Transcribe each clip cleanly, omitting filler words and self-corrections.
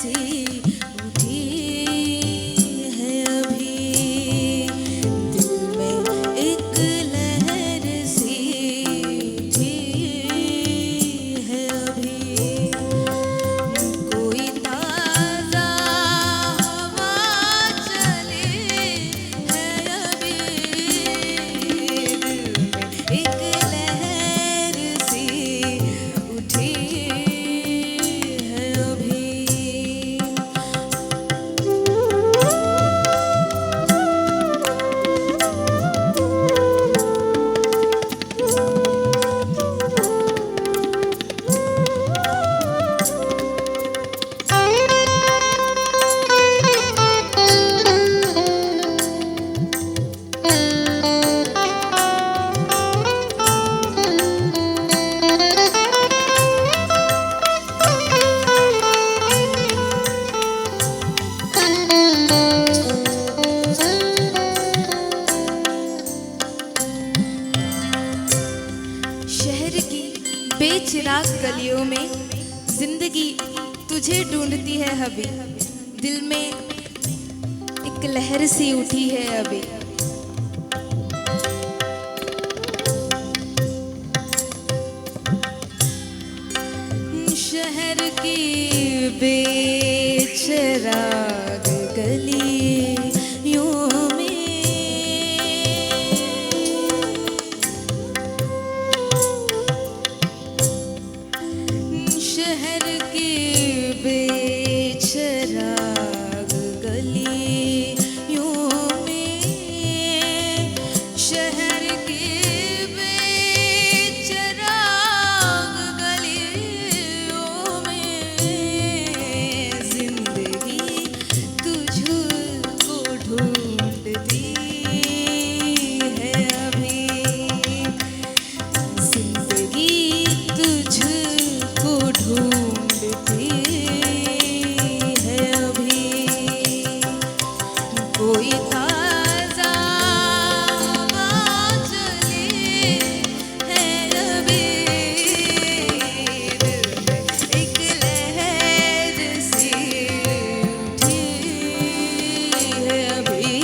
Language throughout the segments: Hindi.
सी उठी है अभी, दिल में एक लहर सी उठी है अभी, कोई ताजा हवा चले है अभी, दिल में एक लहर सी उठी है अभी। शहर की बेचिराग गलियों में जिंदगी तुझे ढूंढती है अभी, दिल में एक लहर सी उठी है अभी, शहर की बेचिराग गलियों में शहर की बेचिराग गलियों में शहर की बेचिराग गलियों में जिंदगी तुझको ढूंढती है अभी, जिंदगी तुझको ढूंढती है अभी, कोई ताजा हवा चले है अभी, दिल में एक लहर सी उठी है अभी।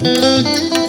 Thank you.